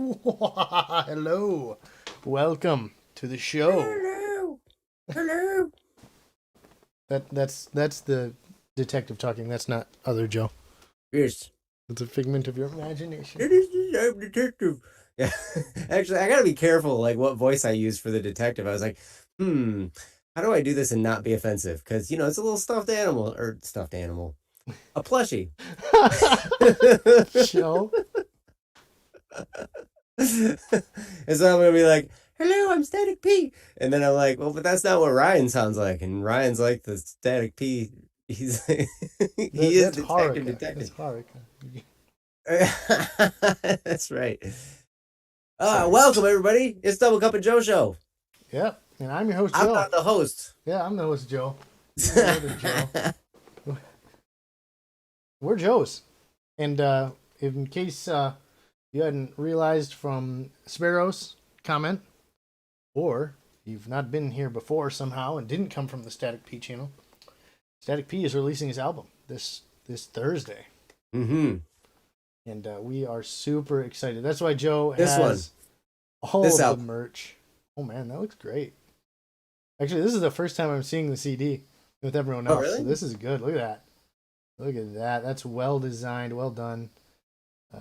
Hello. Welcome to the show. Hello. Hello. That's the detective talking. That's not other Joe. Yes. It's a figment of your imagination. It is the detective. Yeah. Actually, I gotta be careful, like what voice I use for the detective. I was like, how do I do this and not be offensive? Because it's a little stuffed animal, a plushie. Joe. And so I'm gonna be like, "Hello, I'm Static P," and then I'm like, "Well, but that's not what Ryan sounds like." And Ryan's like the Static P. He's he is That's Detective Haruka. That's Detective. Haruka. That's right. Sorry. Welcome everybody. It's Double Cup of Joe show. Yep. And I'm your host, I'm Joe. not the host. Yeah, I'm the host, Joe. You're the other Joe. We're Joes. And in case you hadn't realized from Sparrow's comment, or you've not been here before somehow and didn't come from the Static P channel, Static P is releasing his album this Thursday. Mm-hmm. And we are super excited. That's why Joe This has all This of album. the merch. Oh man, that looks great. Actually, this is the first time I'm seeing the CD with everyone else. Oh, really? So this is good. Look at that. Look at that. That's well designed, well done.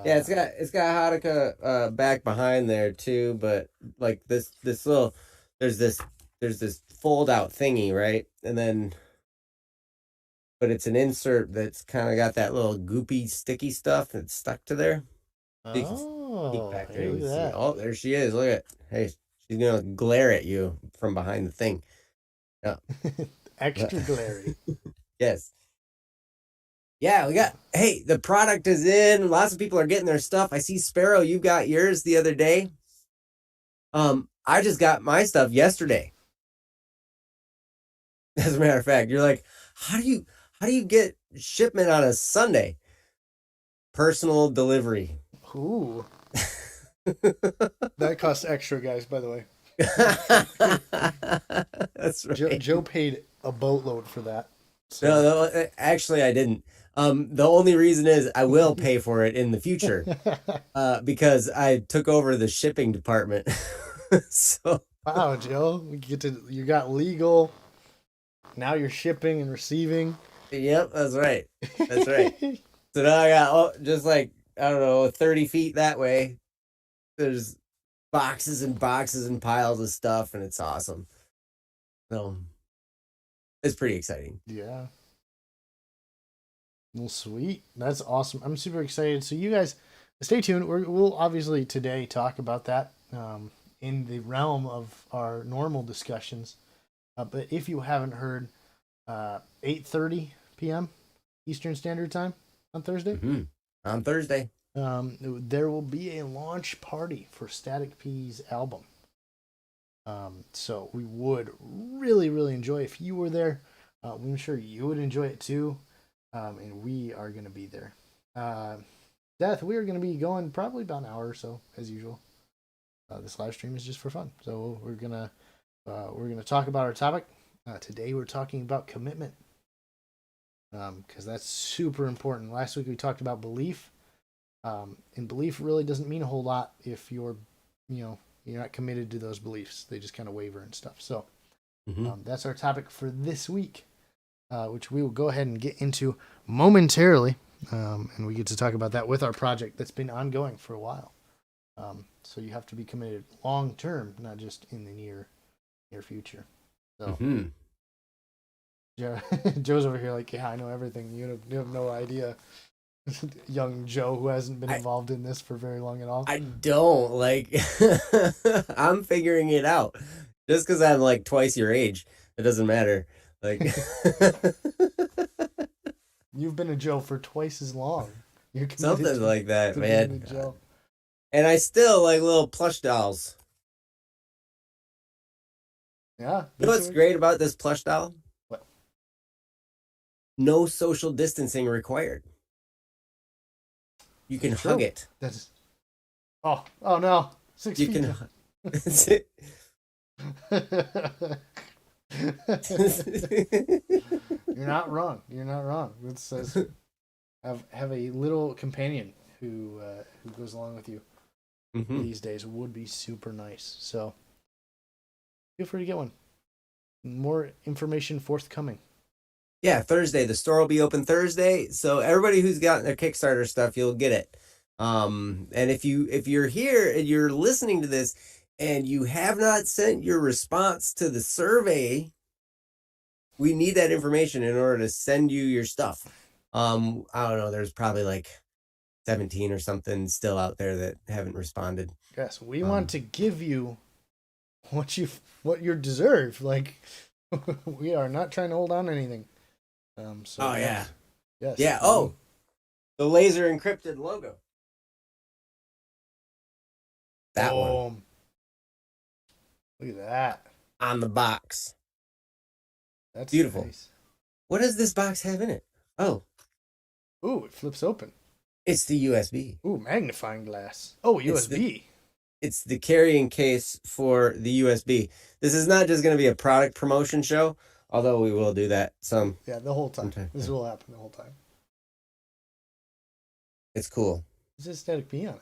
Yeah, it's got Haruka back behind there too, but like this little there's this fold out thingy, right? And then but it's an insert that's kind of got that little goopy sticky stuff that's stuck to there. You can peek Oh, back there. hey, You look can at see. that. Oh, there she is. Look at. Hey, she's gonna glare at you from behind the thing. Yeah. Extra glary. Yes. Yeah, we got. Hey, the product is in. Lots of people are getting their stuff. I see Sparrow. You got yours the other day. I just got my stuff yesterday. As a matter of fact, you're like, how do you get shipment on a Sunday? Personal delivery. Ooh. That costs extra, guys, by the way. That's right. Joe paid a boatload for that. So. No, actually, I didn't. The only reason is I will pay for it in the future, because I took over the shipping department. So, Wow, Joe, you got legal. Now you're shipping and receiving. yep, that's right. That's right. So now I got just like I don't know, 30 feet that way. There's boxes and boxes and piles of stuff, and it's awesome. So it's pretty exciting. Yeah. Well, sweet. That's awesome. I'm super excited. So you guys, stay tuned. We'll obviously today talk about that in the realm of our normal discussions. But if you haven't heard, 8:30 p.m. Eastern Standard Time on Thursday, On Thursday. there will be a launch party for Static P's album. So we would really, really enjoy if you were there. I'm sure you would enjoy it too. And we are going to be there. Death, we are going to be going probably about an hour or so, as usual. This live stream is just for fun. So we're gonna talk about our topic. Today we're talking about commitment. Because that's super important. Last week we talked about belief. And belief really doesn't mean a whole lot if you're not committed to those beliefs. They just kind of waver and stuff. So that's our topic for this week, which we will go ahead and get into momentarily. And we get to talk about that with our project that's been ongoing for a while. So you have to be committed long term, not just in the near future. So Joe's over here like, yeah, I know everything. You have no idea. Young Joe who hasn't been involved in this for very long at all. I don't like. I'm figuring it out. Just because I'm like twice your age, it doesn't matter. Like, you've been a Joe for twice as long. You're something like that, to man. being a Joe. And I still like little plush dolls. Yeah. You know what's great about this plush doll? What? No social distancing required. You can hug it. That's. Oh no! 6 feet. You can. You're not wrong. You're not wrong. It says have a little companion who goes along with you. Mm-hmm. these days would be super nice. So feel free to get one. More information forthcoming. Yeah, Thursday. The store will be open Thursday, so everybody who's gotten their Kickstarter stuff, you'll get it. And if you're here and you're listening to this and you have not sent your response to the survey, we need that information in order to send you your stuff. I don't know. There's probably like 17 or something still out there that haven't responded. Yes, we want to give you what you deserve. Like we are not trying to hold on to anything. So Oh yeah. Yes. Yeah. Oh, the laser encrypted logo. That one Look at that. on the box. That's beautiful. Nice. What does this box have in it? Oh, Ooh, it flips open. it's the USB. Ooh, magnifying glass. Oh, USB. It's the carrying case for the USB. This is not just going to be a product promotion show, although we will do that some. Yeah, the whole time. Sometime, This yeah. will happen the whole time. It's cool. There's a static P on it.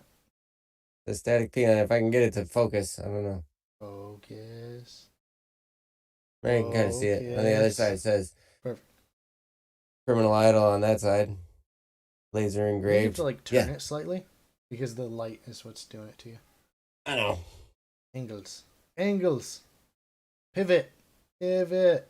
The static P on it, if I can get it to focus, I don't know. Focus. I can kind of see it. On the other Focus. side, it says Perfect. Criminal Idol on that side. Laser You have engraved. to like turn it slightly because the light is what's doing it to you. I know. Angles. Pivot. But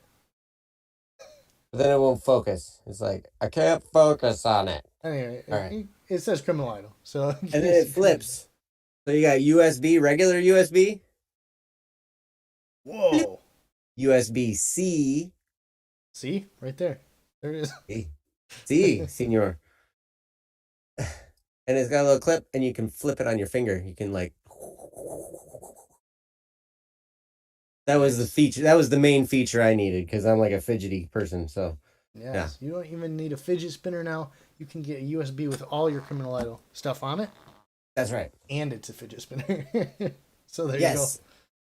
then it won't focus. It's like, I can't focus on it. Anyway, All right. it says Criminal Idol. So And then it flips. So you got USB, regular USB, Whoa. USB-C. See? Right there. There it is. See, senor. And it's got a little clip, and you can flip it on your finger. You can like. That was the feature. That was the main feature I needed because I'm like a fidgety person. So Yes. yeah. You don't even need a fidget spinner now. You can get a USB with all your Criminal Idol stuff on it. That's right. And it's a fidget spinner. So there Yes. you go.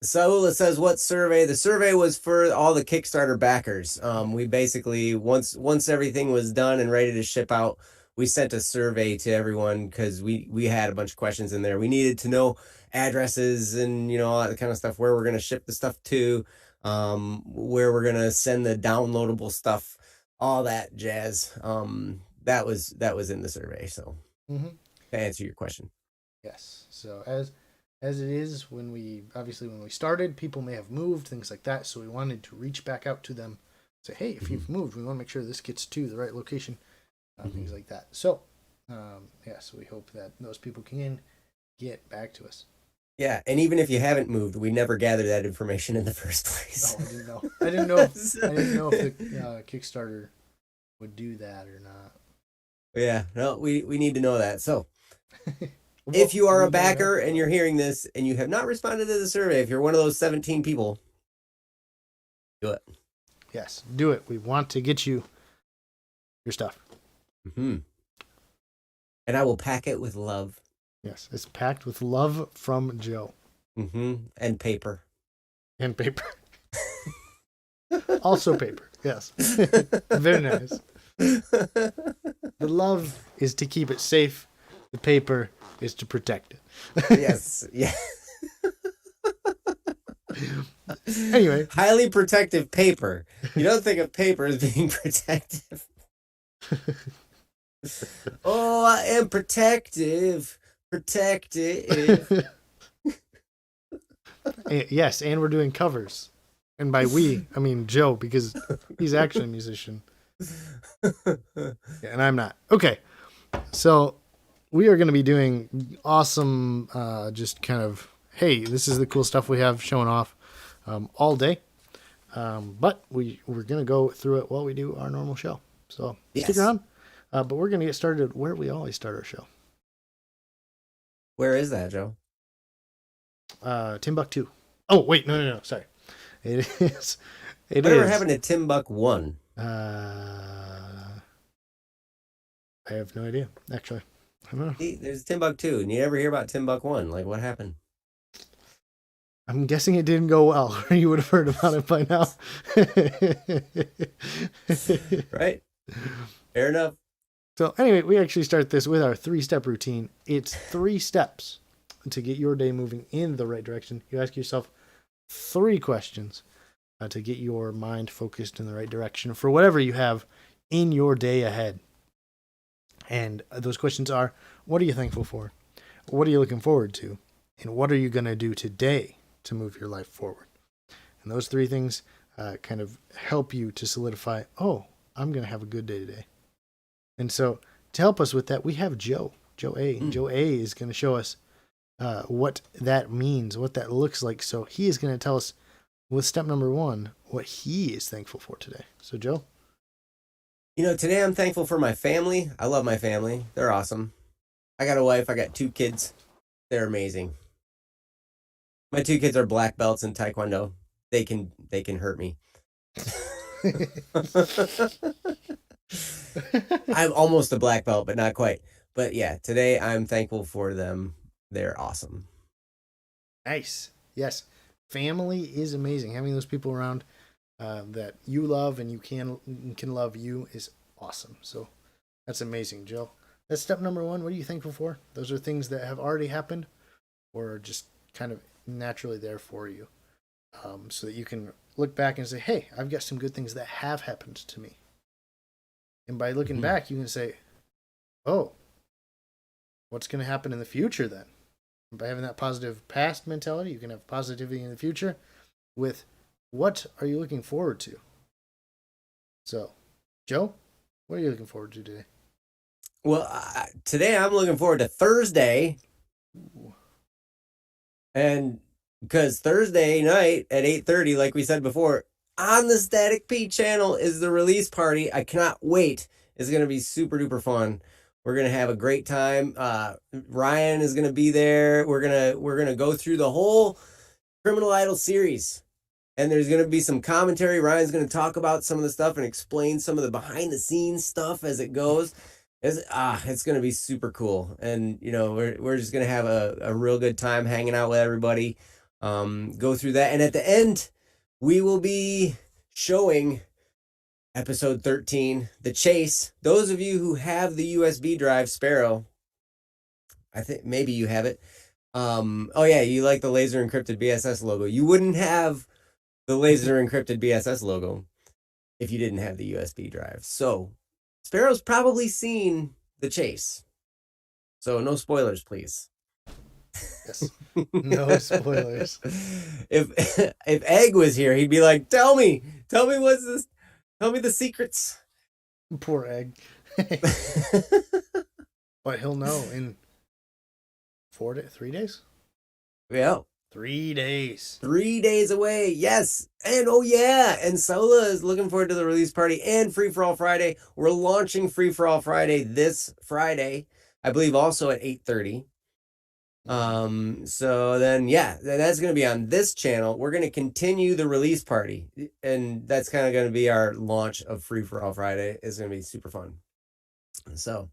So it says what survey? The survey was for all the Kickstarter backers. We basically once everything was done and ready to ship out, we sent a survey to everyone because we had a bunch of questions in there. We needed to know addresses and all that kind of stuff, where we're gonna ship the stuff to, where we're gonna send the downloadable stuff, all that jazz. That was in the survey. So to answer your question. Yes. So as it is when we started, people may have moved, things like that. So we wanted to reach back out to them, say, hey, if you've moved, we want to make sure this gets to the right location, things like that. So yes, we hope that those people can get back to us. Yeah, and even if you haven't moved, we never gathered that information in the first place. Oh, I didn't know. I didn't know if the Kickstarter would do that or not. Yeah, no, we need to know that. So if you are a backer and you're hearing this and you have not responded to the survey, if you're one of those 17 people, do it. Yes, do it. We want to get you your stuff. Mm-hmm. And I will pack it with love. Yes, it's packed with love from Joe. Mm-hmm. And paper. And paper. Also paper, yes. Very nice. The love is to keep it safe. The paper is to protect it. Yes. Yeah. Anyway. Highly protective paper. You don't think of paper as being protective. Oh, I am protective. Protective. Yes, and we're doing covers. And by we, I mean Joe, because he's actually a musician. Yeah, and I'm not. Okay. So we are going to be doing awesome, just kind of, hey, this is the cool stuff we have showing off all day. But we're going to go through it while we do our normal show. So stick around. But we're going to get started where we always start our show. Where is that, Joe? Timbuktu. Oh, wait. No. Sorry. It is. Whatever happened to Timbuk 1? I have no idea, actually. I don't know. See, there's Timbuk 2, and you never hear about Timbuk 1. Like, what happened? I'm guessing it didn't go well, or you would have heard about it by now. Right? Fair enough. So anyway, we actually start this with our 3-step routine. It's 3 steps. to get your day moving in the right direction, you ask yourself 3 questions to get your mind focused in the right direction for whatever you have in your day ahead. And those questions are: what are you thankful for? What are you looking forward to? And what are you going to do today to move your life forward? And those 3 things kind of help you to solidify, oh, I'm going to have a good day today. And so to help us with that, we have Joe A. And Joe A is going to show us what that means, what that looks like. So he is going to tell us with step number 1 what he is thankful for today. So Joe? Today I'm thankful for my family. I love my family. They're awesome. I got a wife. I got 2 kids. They're amazing. My 2 kids are black belts in Taekwondo. They can hurt me. I'm almost a black belt, but not quite. But yeah, today I'm thankful for them. They're awesome. Nice. Yes. Family is amazing. Having those people around that you love and you can love you is awesome. So that's amazing, Joe. That's step number 1. What are you thankful for? Those are things that have already happened or are just kind of naturally there for you. So that you can look back and say, hey, I've got some good things that have happened to me. And by looking back, you can say, oh, what's going to happen in the future then? And by having that positive past mentality, you can have positivity in the future with what are you looking forward to? So, Joe, what are you looking forward to today? Well, today I'm looking forward to Thursday. Ooh. And because Thursday night at 8:30, like we said before, on the Static P channel is the release party. I cannot wait. It's going to be super duper fun. We're going to have a great time. Ryan is going to be there. We're going to go through the whole Criminal Idol series. And there's going to be some commentary. Ryan's going to talk about some of the stuff and explain some of the behind the scenes stuff as it goes. It's going to be super cool. And, we're just going to have a real good time hanging out with everybody. Go through that. And at the end, we will be showing episode 13, The Chase. Those of you who have the USB drive, Sparrow, I think maybe you have it. Oh yeah, you like the laser encrypted BSS logo. You wouldn't have the laser encrypted BSS logo if you didn't have the USB drive. So Sparrow's probably seen The Chase. So no spoilers, please. Yes. No spoilers. If Egg was here, he'd be like, tell me what's this? Tell me the secrets. Poor Egg. But he'll know in 3 days? Yeah. 3 days. 3 days away. Yes. And oh yeah. And Sola is looking forward to the release party and Free For All Friday. We're launching Free For All Friday this Friday. I believe also at 8:30. So then, yeah, that's going to be on this channel. We're going to continue the release party, and that's kind of going to be our launch of Free For All Friday. It's going to be super fun. So,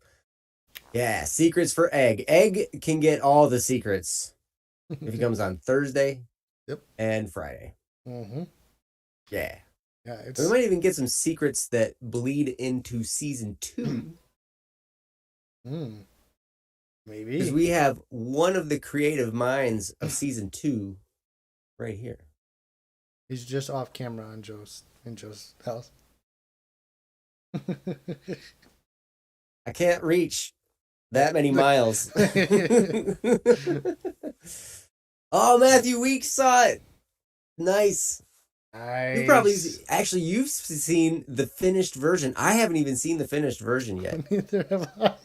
yeah, secrets for Egg. Egg can get all the secrets if he comes on Thursday and Friday. Mm-hmm. Yeah. Yeah, we might even get some secrets that bleed into season 2. Maybe. Because we have one of the creative minds of season 2 right here. He's just off camera in Joe's house. I can't reach that many miles. Oh, Matthew Weeks saw it. Nice. Nice. You've seen the finished version. I haven't even seen the finished version yet. Neither have I.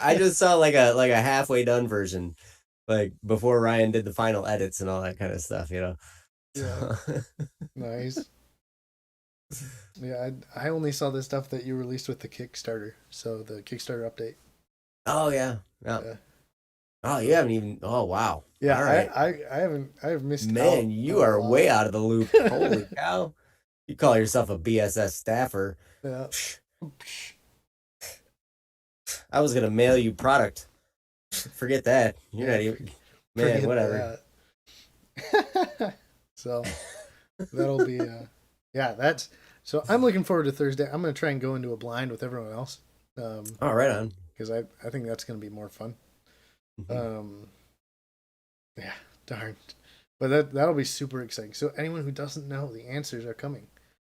I just saw like a halfway done version, like before Ryan did the final edits and all that kind of stuff, Yeah. Nice. Yeah, I only saw the stuff that you released with the Kickstarter. So the Kickstarter update. Oh yeah. Oh, you haven't even. Oh wow. Yeah, all right. I've missed out. Man, you are way out of the loop. Holy cow! You call yourself a BSS staffer? Yeah. I was gonna mail you product. Forget that. You're not even. Man, whatever. So that'll be. That's. So I'm looking forward to Thursday. I'm gonna try and go into a blind with everyone else. Right on. Because I think that's gonna be more fun. Darn. But that'll be super exciting. So anyone who doesn't know, the answers are coming.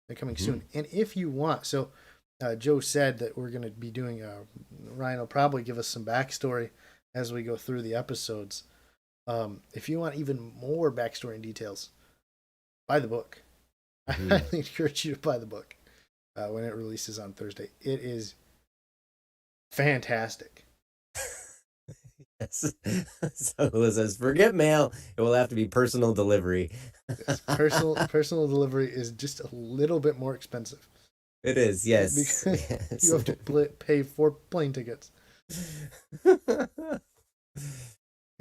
They're coming soon. And if you want, so Joe said that we're going to be doing. Ryan will probably give us some backstory as we go through the episodes. If you want even more backstory and details, buy the book. I highly encourage you to buy the book when it releases on Thursday. It is fantastic. Yes. So it says, forget mail. It will have to be personal delivery. Yes, personal delivery is just a little bit more expensive. It is, yes. Because yes. you have to pay 4 plane tickets.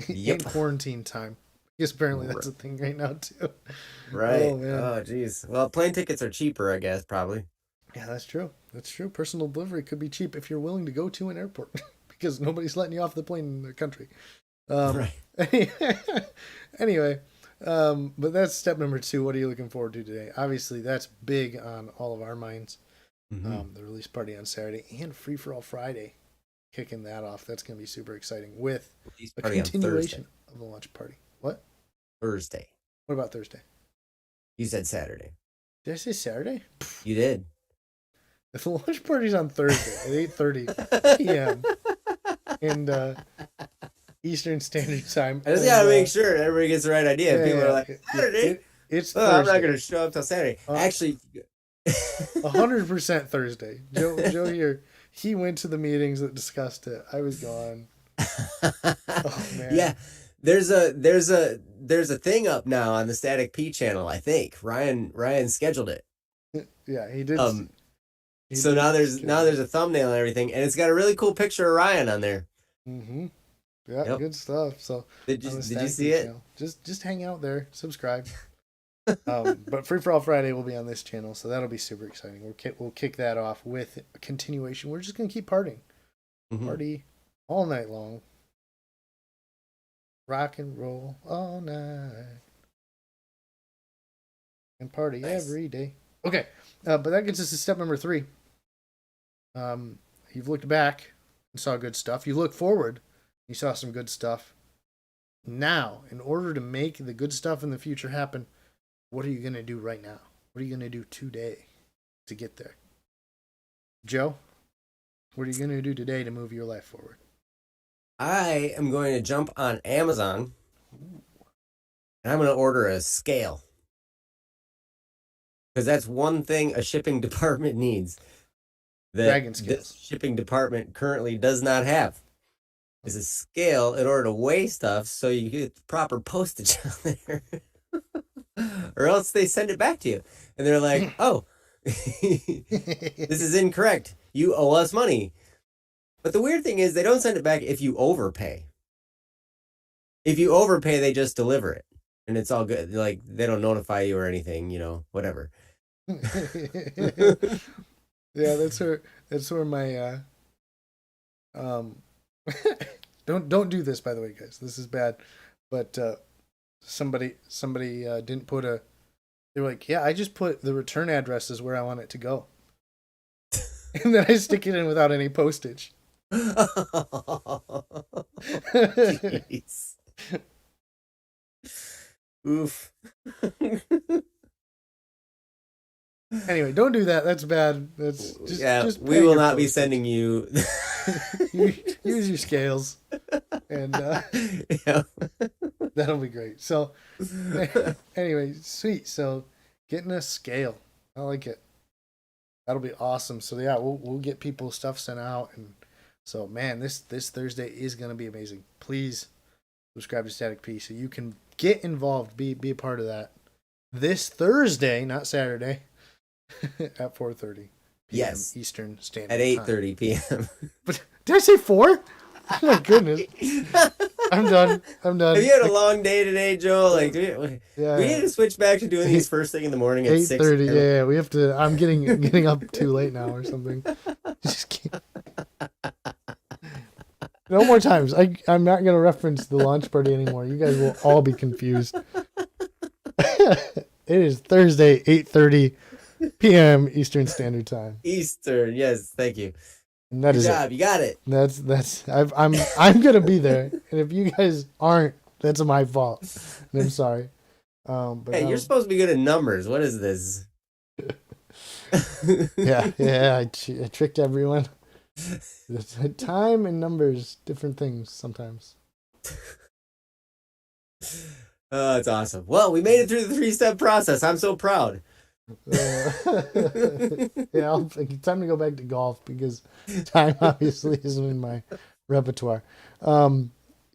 In quarantine time. Because apparently that's a thing right now, too. Right. Oh, man. Oh, geez. Well, plane tickets are cheaper, I guess, probably. Yeah, that's true. That's true. Personal delivery could be cheap if you're willing to go to an airport. Because nobody's letting you off the plane in the country. Right. Anyway, but that's step number 2. What are you looking forward to today? Obviously, that's big on all of our minds. The release party on Saturday and Free for All Friday, kicking that off. That's going to be super exciting with a continuation of the launch party. What? Thursday. What about Thursday? You said Saturday. Did I say Saturday? You did. The launch party's on Thursday at 8:30 p.m. and Eastern Standard Time. I just gotta make sure everybody gets the right idea. People are like, Saturday? It's Thursday. I'm not gonna show up till Saturday. Actually, 100% Thursday. Joe here, he went to the meetings that discussed it. I was gone. Oh man. Yeah. There's a thing up now on the Static P channel, I think. Ryan scheduled it. Yeah, he did. So now there's a thumbnail and everything, and it's got a really cool picture of Ryan on there. Mm-hmm. Yeah, yep. Good stuff. So did you see it? Channel, just hang out there, subscribe. But Free for All Friday will be on this channel, so that'll be super exciting. We'll kick that off with a continuation. We're just gonna keep partying, party all night long, rock and roll all night, and party every day. Okay, but that gets us to step number 3. You've looked back and saw good stuff. You look forward, you saw some good stuff. Now, in order to make the good stuff in the future happen, what are you going to do right now? What are you going to do today to get there? Joe, what are you going to do today to move your life forward? I am going to jump on Amazon, and I'm going to order a scale. Because that's one thing a shipping department needs that this shipping department currently does not have. Is a scale in order to weigh stuff so you get the proper postage on there. Or else they send it back to you. And they're like, oh, this is incorrect. You owe us money. But the weird thing is they don't send it back if you overpay. If you overpay, they just deliver it. And it's all good. Like, they don't notify you or anything, whatever. Yeah, that's where my don't do this, by the way, guys. This is bad. But somebody didn't put they were like, yeah, I just put the return address is where I want it to go. And then I stick it in without any postage. Jeez. Oof. Anyway, don't do that. That's bad. That's just we will not be sending you. Use your scales, and that'll be great. So, anyway, sweet. So, getting a scale, I like it. That'll be awesome. So yeah, we'll get people stuff sent out, and so man, this Thursday is gonna be amazing. Please subscribe to Static P so you can get involved, be a part of that. This Thursday, not Saturday, at 4:30 p.m. Yes, Eastern Standard at 8:30 p.m. But did I say 4? Oh my goodness. I'm done. Have you had a long day today, Joe? Like, we need to switch back to doing these first thing in the morning at 8:30. Yeah, we have to. I'm getting up too late now or something. Just kidding. No more times. I'm not gonna reference the launch party anymore. You guys will all be confused. It is Thursday, 8:30 p.m. Eastern Standard Time. Eastern, yes, thank you. And that Good is job. You got it. I'm gonna be there, and if you guys aren't, That's my fault. I'm sorry. But Hey, you're supposed to be good at numbers. What is this? yeah, I tricked everyone. Time and numbers, different things sometimes. Oh, it's awesome. Well, we made it through the 3-step process. I'm so proud. Uh, yeah, time to go back to golf because time obviously isn't in my repertoire.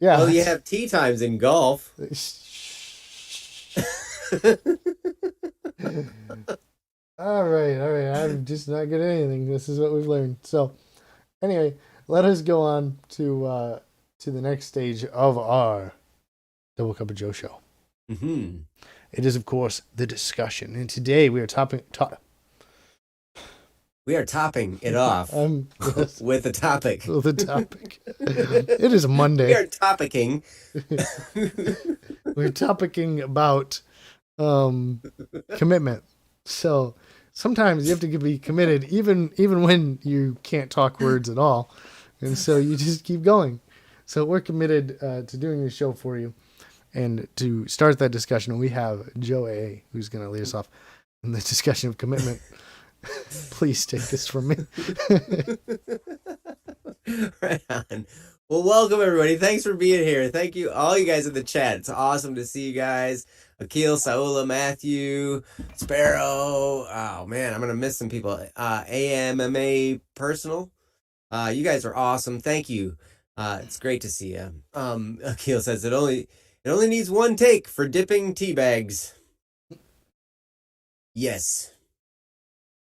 Yeah, Well, you have tea times in golf. all right, all right. I'm just not good at anything. This is what we've learned. So, anyway, let us go on to the next stage of our Double Cup of Joe show. Mm-hmm. It is, of course, the discussion, and today we are We are topping it off yes, with a topic. the topic. It is Monday. We are topicking. We're topicking about commitment. So sometimes you have to be committed, even when you can't talk words at all, and so you just keep going. So we're committed to doing this show for you. And to start that discussion, we have Joe A, who's going to lead us off in the discussion of commitment. Please take this from me. Right on. Well, welcome everybody. Thanks for being here. Thank you, all you guys in the chat. It's awesome to see you guys. Akil, Saula, Matthew, Sparrow. Oh man, I'm gonna miss some people. AMMA Personal. You guys are awesome. Thank you. It's great to see you. Akil says it only needs one take for dipping tea bags. Yes.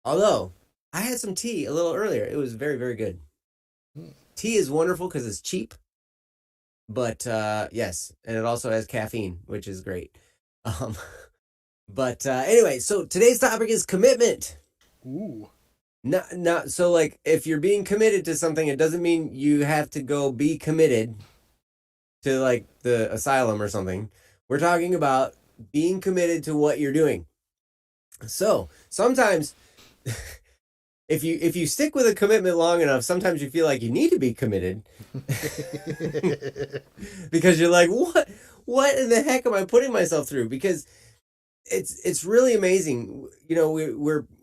Although I had some tea a little earlier. It was very, very good. Tea is wonderful because it's cheap. But yes, and it also has caffeine, which is great. But anyway, so today's topic is commitment. Ooh. Not so like if you're being committed to something, it doesn't mean you have to go be committed to like the asylum or something. We're talking about being committed to what you're doing. So sometimes if you stick with a commitment long enough, sometimes you feel like you need to be committed because you're like, what in the heck am I putting myself through? Because it's really amazing. You know,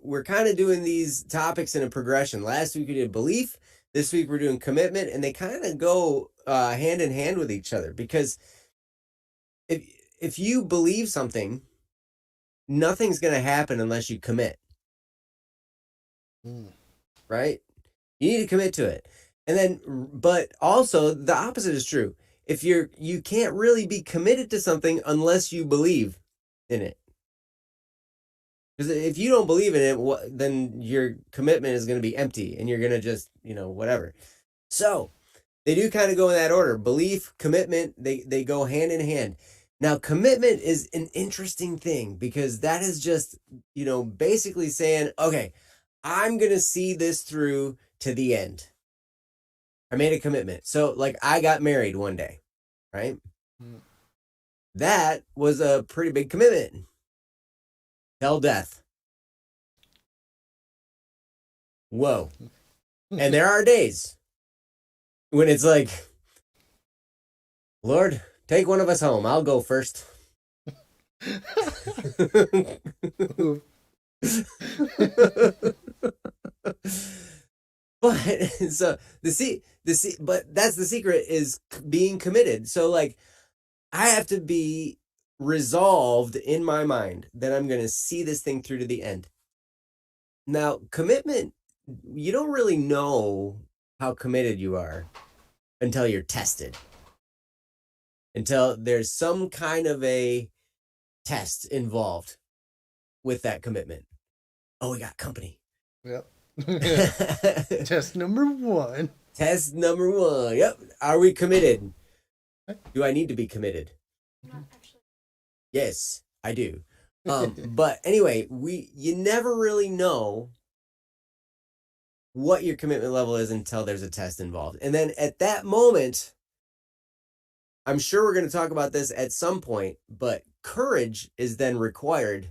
we're kind of doing these topics in a progression. Last week we did belief. This week we're doing commitment, and they kind of go hand in hand with each other. Because if you believe something, nothing's going to happen unless you commit. Right? You need to commit to it. And then, but also the opposite is true. If you can't really be committed to something unless you believe in it. Because if you don't believe in it, then your commitment is going to be empty and you're going to just, whatever. So they do kind of go in that order. Belief, commitment, they go hand in hand. Now, commitment is an interesting thing because that is just, basically saying, okay, I'm going to see this through to the end. I made a commitment. So like I got married one day, right? That was a pretty big commitment. Till death. Whoa. And there are days when it's like, Lord, take one of us home. I'll go first. But so but that's the secret is being committed. So like I have to be resolved in my mind that I'm going to see this thing through to the end. Now, commitment, you don't really know how committed you are until you're tested. Until there's some kind of a test involved with that commitment. Oh, we got company. Yep. Test number 1. Test number 1. Yep. Are we committed? Do I need to be committed? Not actually. Yes, I do. But anyway, you never really know what your commitment level is until there's a test involved. And then at that moment, I'm sure we're going to talk about this at some point, but courage is then required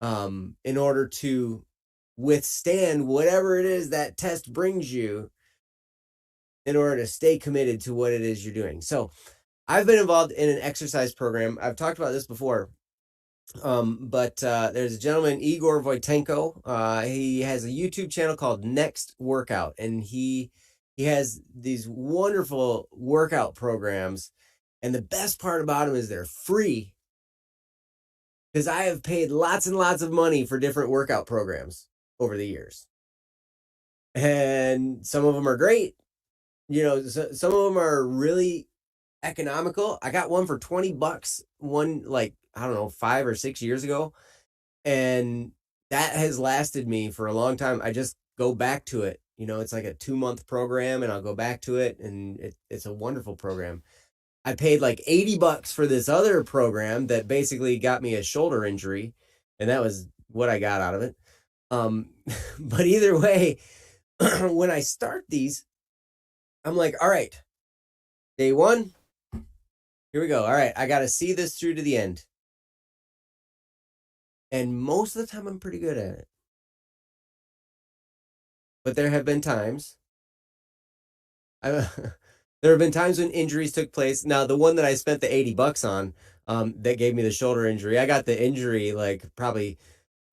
in order to withstand whatever it is that test brings you in order to stay committed to what it is you're doing. So I've been involved in an exercise program. I've talked about this before. But there's a gentleman, Igor Voitenko. He has a YouTube channel called Next Workout, and he has these wonderful workout programs. And the best part about them is they're free, because I have paid lots and lots of money for different workout programs over the years, and some of them are great. Some of them are really economical. I got one for $20, one, like, I don't know, 5 or 6 years ago, and that has lasted me for a long time. I just go back to it. It's like a 2 month program, and I'll go back to it, and it's a wonderful program. I paid like $80 for this other program that basically got me a shoulder injury, and that was what I got out of it. But either way, when I start these, I'm like, all right, day one, here we go. All right, I got to see this through to the end. And most of the time, I'm pretty good at it. But there have been times, there have been times when injuries took place. Now, the one that I spent the $80 on, that gave me the shoulder injury, I got the injury like probably,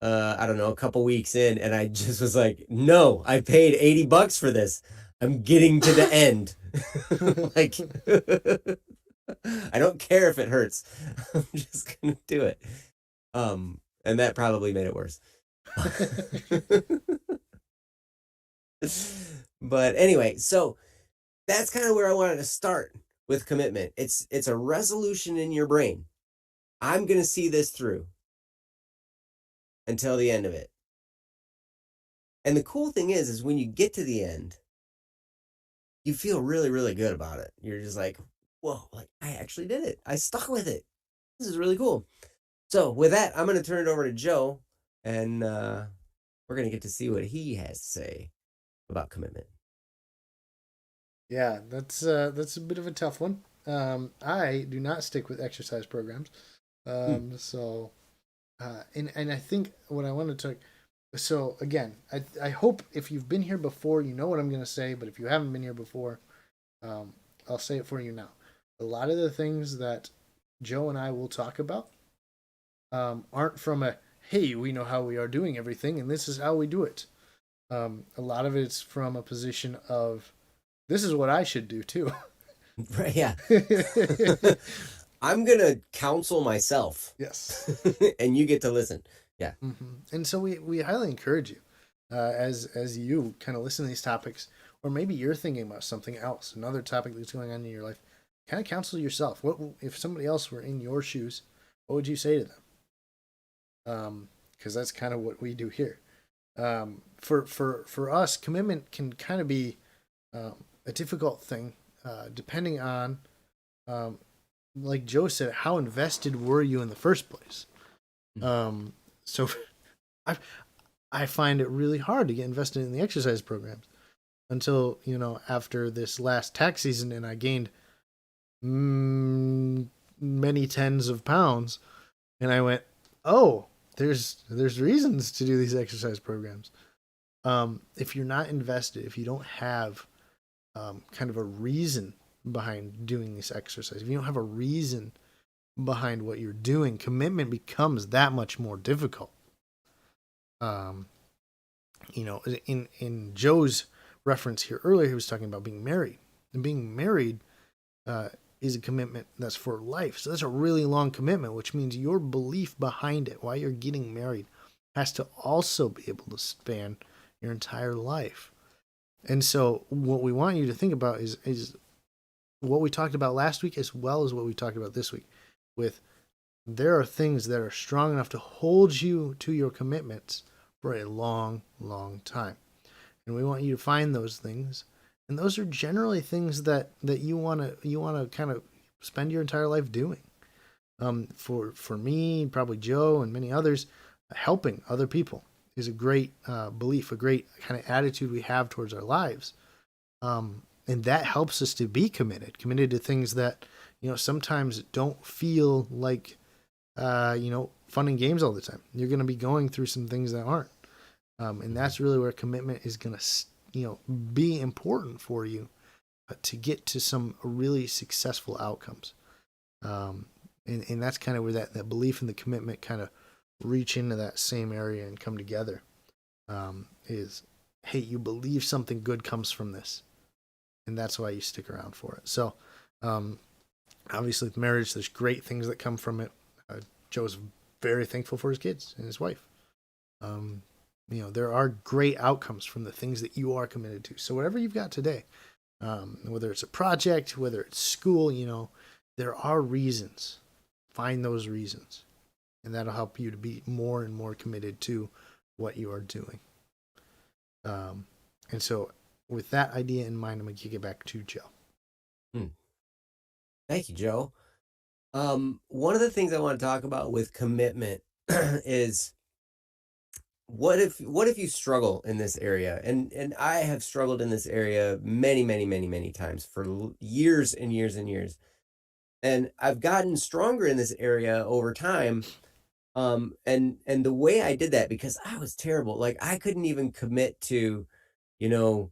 I don't know, a couple weeks in, and I just was like, no, I paid $80 for this. I'm getting to the end. Like, I don't care if it hurts. I'm just gonna do it. And that probably made it worse. But anyway, so that's kind of where I wanted to start with commitment. It's a resolution in your brain. I'm going to see this through until the end of it. And the cool thing is when you get to the end, you feel really, really good about it. You're just like, whoa, like, I actually did it. I stuck with it. This is really cool. So with that, I'm going to turn it over to Joe, and we're going to get to see what he has to say about commitment. Yeah, that's a bit of a tough one. I do not stick with exercise programs. So, and I think what I want to talk. So again, I hope if you've been here before, you know what I'm going to say. But if you haven't been here before, I'll say it for you now. A lot of the things that Joe and I will talk about aren't from a hey, we know how we are doing everything, and this is how we do it. A lot of it's from a position of this is what I should do too. Right, yeah. I'm gonna counsel myself. Yes. And you get to listen. Yeah. Mm-hmm. And so we highly encourage you, as you kind of listen to these topics, or maybe you're thinking about something else, another topic that's going on in your life. Kind of counsel yourself. What if somebody else were in your shoes? What would you say to them? Because that's kind of what we do here. For us, commitment can kind of be a difficult thing, depending on, like Joe said, how invested were you in the first place? So I find it really hard to get invested in the exercise programs until, after this last tax season, and I gained many tens of pounds, and I went, oh, there's reasons to do these exercise programs. If you're not invested, if you don't have kind of a reason behind doing this exercise, if you don't have a reason behind what you're doing, commitment becomes that much more difficult. In Joe's reference here earlier, he was talking about being married, and being married is a commitment that's for life. So that's a really long commitment, which means your belief behind it, why you're getting married, has to also be able to span your entire life. And so what we want you to think about is what we talked about last week, as well as what we talked about this week, with there are things that are strong enough to hold you to your commitments for a long, long time. And we want you to find those things. And those are generally things that you want to kind of spend your entire life doing. For me, probably Joe and many others, helping other people is a great belief, a great kind of attitude we have towards our lives. And that helps us to be committed to things that, sometimes don't feel like, fun and games all the time. You're going to be going through some things that aren't. And that's really where commitment is going to, be important for you to get to some really successful outcomes. And that's kind of where that belief and the commitment kind of reach into that same area and come together. Is, hey, you believe something good comes from this, and that's why you stick around for it. So, um, obviously, with marriage, there's great things that come from it. Joe's very thankful for his kids and his wife. Um, there are great outcomes from the things that you are committed to. So, whatever you've got today, whether it's a project, whether it's school, there are reasons. Find those reasons, and that'll help you to be more and more committed to what you are doing. And so, with that idea in mind, I'm going to kick it back to Joe. Hmm. Thank you, Joe. One of the things I want to talk about with commitment is what if you struggle in this area? And I have struggled in this area many, many, many, many times for years and years and years. And I've gotten stronger in this area over time. And the way I did that, because I was terrible, like I couldn't even commit to, you know,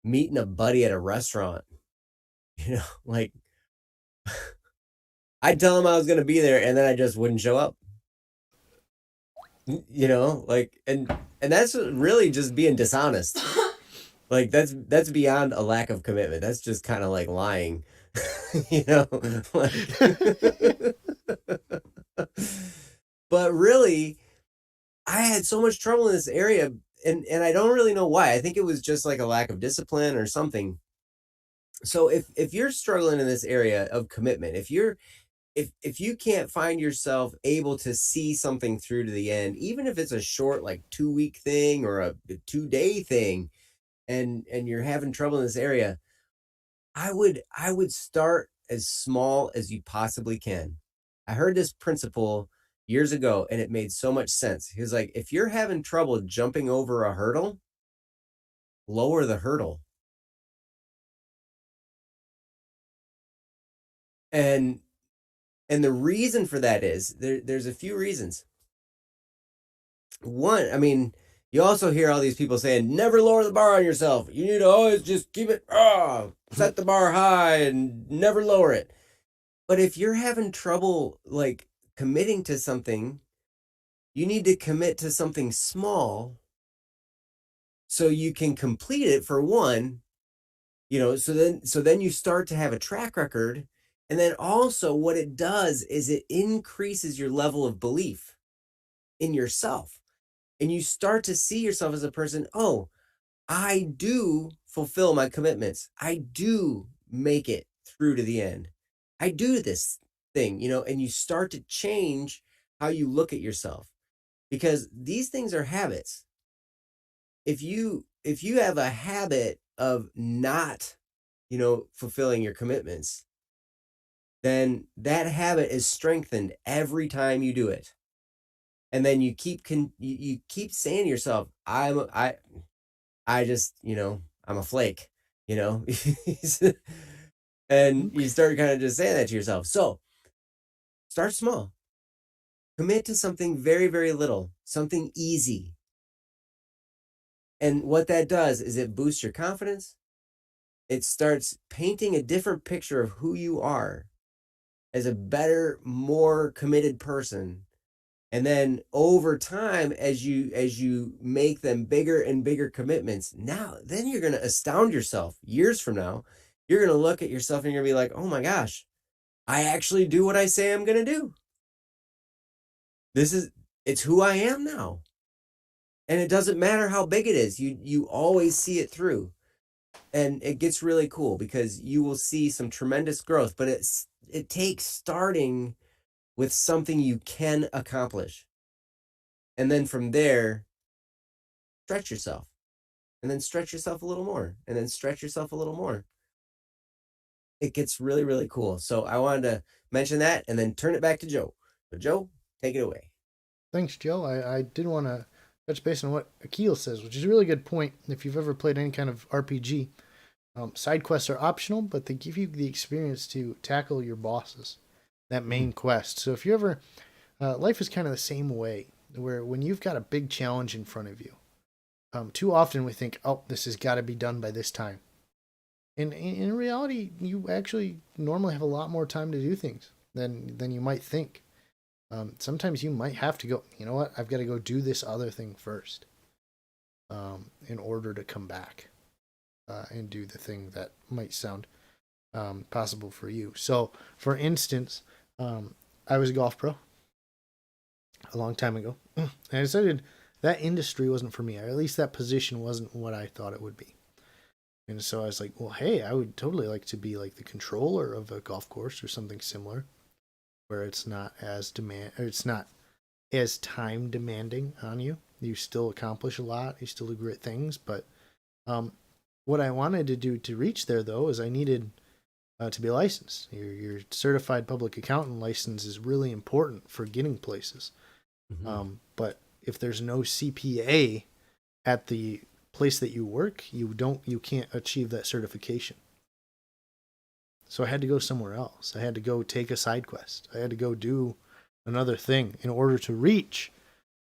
meeting a buddy at a restaurant, like I'd tell him I was going to be there and then I just wouldn't show up, like, and that's really just being dishonest. Like that's beyond a lack of commitment. That's just kind of like lying, like, but really, I had so much trouble in this area, and I don't really know why. I think it was just like a lack of discipline or something. So if you're struggling in this area of commitment, if you can't find yourself able to see something through to the end, even if it's a short like 2 week thing or a 2 day thing, and you're having trouble in this area, I would start as small as you possibly can. I heard this principle years ago and it made so much sense. He was like, if you're having trouble jumping over a hurdle, lower the hurdle. And the reason for that is there's a few reasons. One, I mean, you also hear all these people saying, never lower the bar on yourself. You need to always just keep it, set the bar high and never lower it. But if you're having trouble like committing to something, you need to commit to something small so you can complete it for one, so then you start to have a track record. And then also what it does is it increases your level of belief in yourself. And you start to see yourself as a person, oh, I do fulfill my commitments. I do make it through to the end. I do this thing, and you start to change how you look at yourself, because these things are habits. If you have a habit of not, fulfilling your commitments, then that habit is strengthened every time you do it. And then you keep saying to yourself, I just, I'm a flake, you know, and you start kind of just saying that to yourself. So start small, commit to something very, very little, something easy. And what that does is it boosts your confidence. It starts painting a different picture of who you are as a better, more committed person. And then over time, as you make them bigger and bigger commitments, then you're going to astound yourself. Years from now, you're going to look at yourself and you're going to be like, oh my gosh, I actually do what I say I'm going to do. It's who I am now. And it doesn't matter how big it is. You always see it through. And it gets really cool because you will see some tremendous growth, but it takes starting with something you can accomplish. And then from there, stretch yourself. And then stretch yourself a little more. And then stretch yourself a little more. It gets really, really cool. So I wanted to mention that and then turn it back to Joe. So Joe, take it away. Thanks, Joe. I did want to touch base on what Akil says, which is a really good point. If you've ever played any kind of RPG, side quests are optional, but they give you the experience to tackle your bosses, that main quest. So if you ever, life is kind of the same way, where when you've got a big challenge in front of you, too often we think, oh, this has got to be done by this time. And in reality, you actually normally have a lot more time to do things. than you might think. Sometimes you might have to go, you know what, I've got to go do this other thing first, in order to come back, and do the thing that might sound, possible for you. So, for instance, I was a golf pro a long time ago, and I decided that industry wasn't for me, or at least that position wasn't what I thought it would be. And so I was like, well, hey, I would totally like to be like the controller of a golf course or something similar, where it's not as or it's not as time demanding on you. You still accomplish a lot, you still do great things, but um, what I wanted to do to reach there though is I needed, to be licensed. Your certified public accountant license is really important for getting places. Mm-hmm. But if there's no CPA at the place that you work, you can't achieve that certification. So I had to go somewhere else. I had to go take a side quest. I had to go do another thing in order to reach,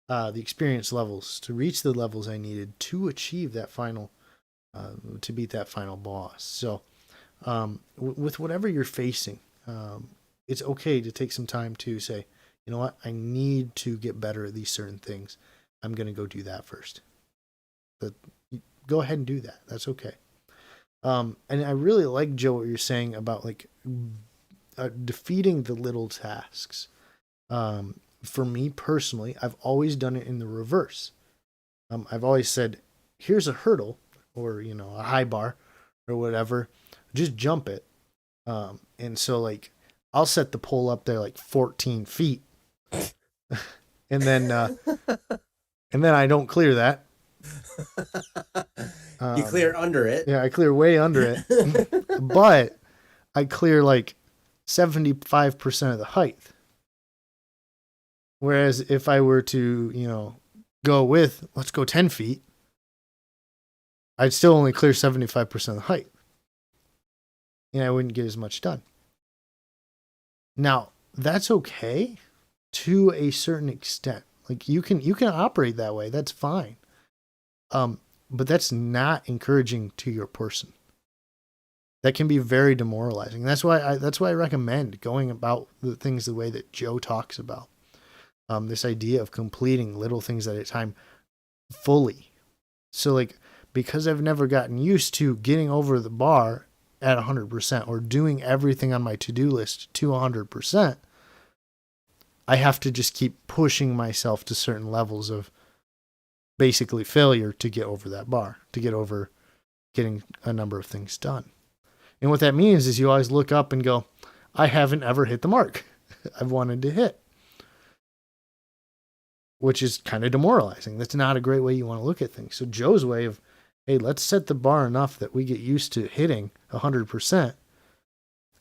the experience levels, to reach the levels I needed to achieve that final, to beat that final boss. So, with whatever you're facing, it's okay to take some time to say, you know what, I need to get better at these certain things. I'm going to go do that first. But go ahead and do that. That's okay. And I really like, Joe, what you're saying about like, defeating the little tasks. For me personally, I've always done it in the reverse. I've always said, here's a hurdle, or, a high bar or whatever, just jump it. And so like, I'll set the pole up there like 14 feet, and then, I don't clear that. You clear under it. Yeah, I clear way under it, but I clear like 75% of the height. Whereas if I were to, go with, let's go 10 feet, I'd still only clear 75% of the height. And I wouldn't get as much done. Now, that's okay to a certain extent. Like you can operate that way. That's fine. But that's not encouraging to your person. That can be very demoralizing. That's why I recommend going about the things the way that Joe talks about. This idea of completing little things at a time fully. So like, because I've never gotten used to getting over the bar at 100% or doing everything on my to-do list to 100%, I have to just keep pushing myself to certain levels of basically failure to get over that bar, to get over getting a number of things done. And what that means is you always look up and go, I haven't ever hit the mark I've wanted to hit, which is kind of demoralizing. That's not a great way you want to look at things. So Joe's way of, hey, let's set the bar enough that we get used to hitting 100%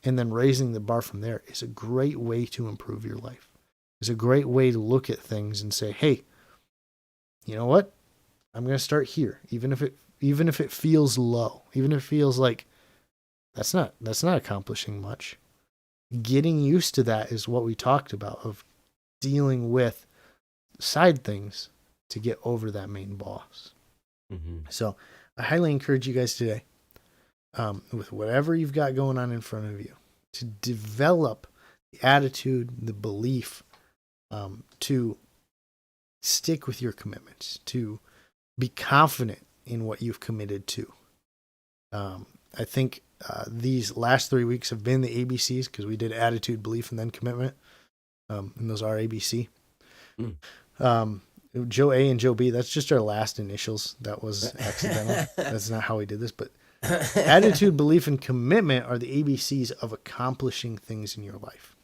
and then raising the bar from there is a great way to improve your life. It's a great way to look at things and say, hey, you know what? I'm going to start here, even if it feels low, even if it feels like that's not accomplishing much. Getting used to that is what we talked about, of dealing with side things to get over that main boss. Mm-hmm. So I highly encourage you guys today, with whatever you've got going on in front of you, to develop the attitude, the belief, to stick with your commitments, to be confident in what you've committed to. I think these last 3 weeks have been the ABCs, because we did attitude, belief, and then commitment. And those are ABC. Joe A and Joe B, that's just our last initials. That was accidental. That's not how we did this, but attitude, belief, and commitment are the ABCs of accomplishing things in your life.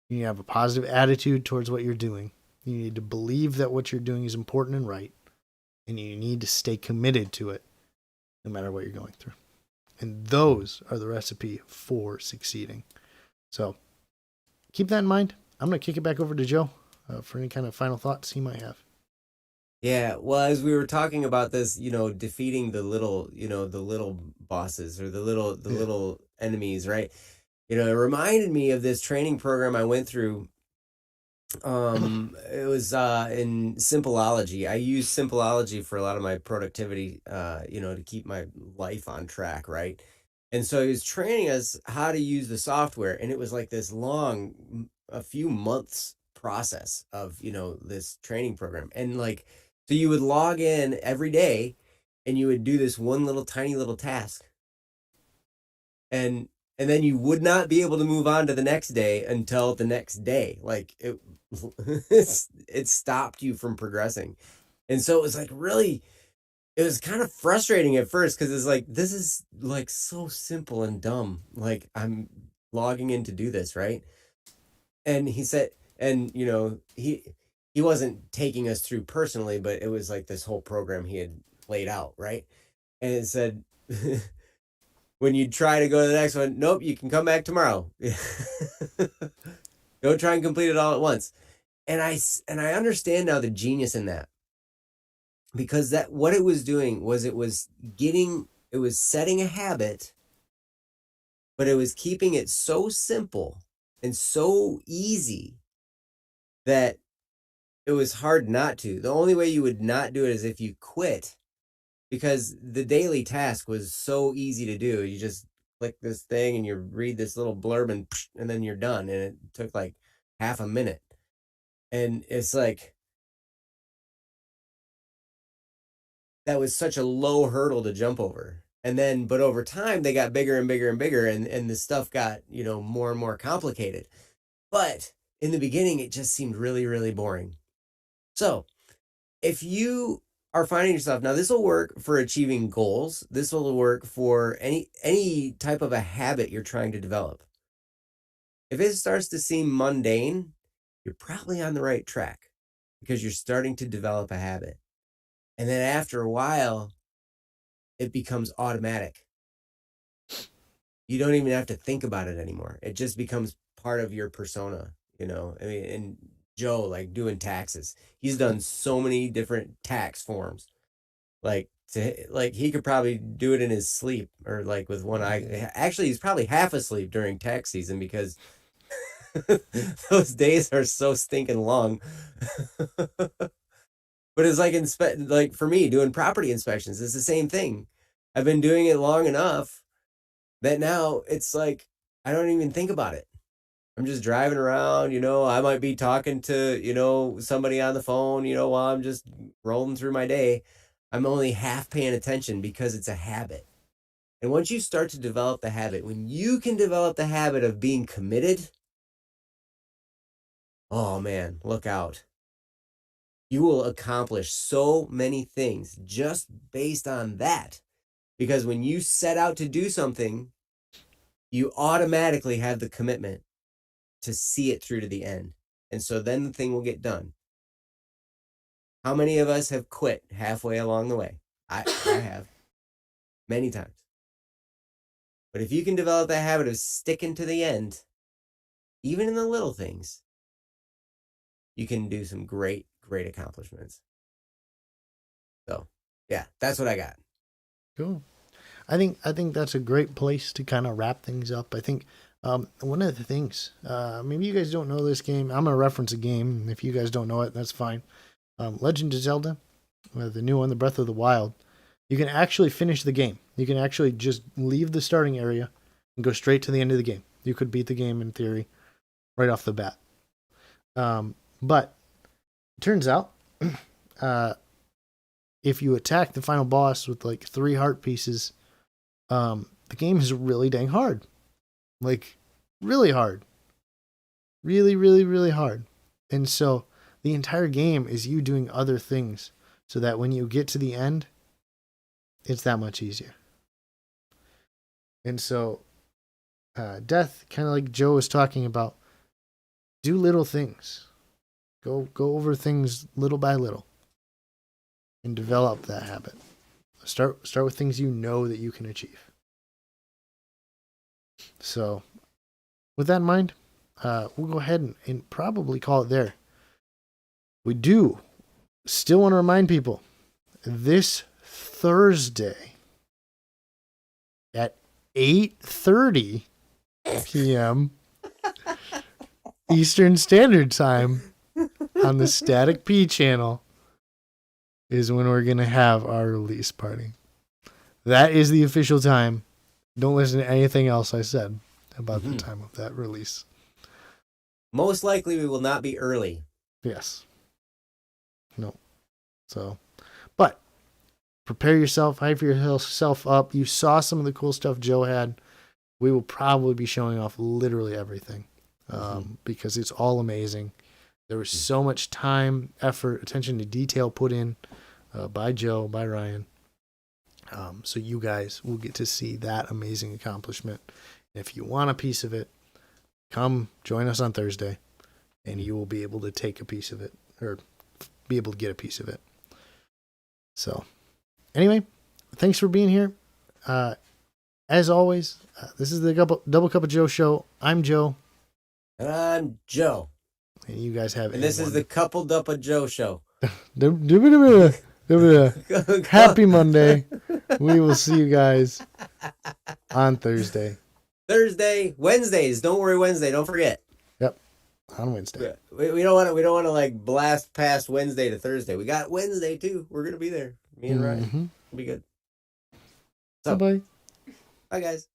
You need to have a positive attitude towards what you're doing. You need to believe that what you're doing is important and right. And you need to stay committed to it no matter what you're going through. And those are the recipe for succeeding. So keep that in mind. I'm going to kick it back over to Joe for any kind of final thoughts he might have. Yeah, well, as we were talking about this, defeating the little bosses, or the little enemies, right? It reminded me of this training program I went through. It was in Simpleology. I use Simpleology for a lot of my productivity, to keep my life on track, right? And so he was training us how to use the software. And it was like this long, a few months process of, this training program. And like, so you would log in every day and you would do this one little tiny little task. And then you would not be able to move on to the next day until the next day. Like it stopped you from progressing. And so it was like really, it was kind of frustrating at first because it's like, this is like so simple and dumb. Like I'm logging in to do this, right? And he said, and he wasn't taking us through personally, but it was like this whole program he had laid out, right? And it said, when you try to go to the next one, nope, you can come back tomorrow. Don't try and complete it all at once. And I understand now the genius in that, because that what it was doing was it was setting a habit, but it was keeping it so simple and so easy that it was hard not to. The only way you would not do it is if you quit, because the daily task was so easy to do. You just click this thing and you read this little blurb and then you're done. And it took like half a minute. And it's like, that was such a low hurdle to jump over. And then, but over time, they got bigger and bigger and bigger, and the stuff got, more and more complicated. But in the beginning, it just seemed really, really boring. So if you are finding yourself, now this will work for achieving goals. This will work for any type of a habit you're trying to develop. If it starts to seem mundane, you're probably on the right track because you're starting to develop a habit. And then after a while, it becomes automatic. You don't even have to think about it anymore. It just becomes part of your persona, I mean, and Joe, like doing taxes, he's done so many different tax forms. Like he could probably do it in his sleep or like with one eye. Actually, he's probably half asleep during tax season because those days are so stinking long. But it's like for me doing property inspections, it's the same thing. I've been doing it long enough that now it's like I don't even think about it. I'm just driving around, I might be talking to, somebody on the phone, while I'm just rolling through my day. I'm only half paying attention because it's a habit. And once you start to develop the habit, when you can develop the habit of being committed, oh man, look out. You will accomplish so many things just based on that. Because when you set out to do something, you automatically have the commitment to see it through to the end. And so then the thing will get done. How many of us have quit halfway along the way? I have many times. But if you can develop that habit of sticking to the end, even in the little things, you can do some great, great accomplishments. So, yeah, that's what I got. Cool. I think that's a great place to kind of wrap things up. I think one of the things, maybe you guys don't know this game. I'm gonna reference a game. If you guys don't know it, that's fine. Legend of Zelda, the new one, the Breath of the Wild. You can actually finish the game. You can actually just leave the starting area and go straight to the end of the game. You could beat the game in theory right off the bat. But it turns out, if you attack the final boss with like 3 heart pieces, the game is really dang hard. Like, really hard. Really, really, really hard. And so the entire game is you doing other things so that when you get to the end, it's that much easier. And so, death, kind of like Joe was talking about, do little things. Go over things little by little and develop that habit. Start with things you know that you can achieve. So, with that in mind, we'll go ahead and probably call it there. We do still want to remind people this Thursday at 8:30 p.m. Eastern Standard Time on the Static P channel is when we're going to have our release party. That is the official time. Don't listen to anything else I said about the Mhm. time of that release. Most likely, we will not be early. Yes. No. So, but prepare yourself, hype yourself up. You saw some of the cool stuff Joe had. We will probably be showing off literally everything because it's all amazing. There was so much time, effort, attention to detail put in by Joe, by Ryan. So you guys will get to see that amazing accomplishment. If you want a piece of it, come join us on Thursday, and you will be able to take a piece of it, or be able to get a piece of it. So, anyway, thanks for being here. As always, this is the Double Cup of Joe show. I'm Joe. And I'm Joe. And you guys have and this is the Coupled Up a Joe show. Happy Monday. We will see you guys on Thursday. Wednesdays. Don't worry, Wednesday. Don't forget. Yep, on Wednesday. We don't want to. We don't want to like blast past Wednesday to Thursday. We got Wednesday too. We're gonna be there. Me and Ryan. It'll be good. So, Bye. bye, guys.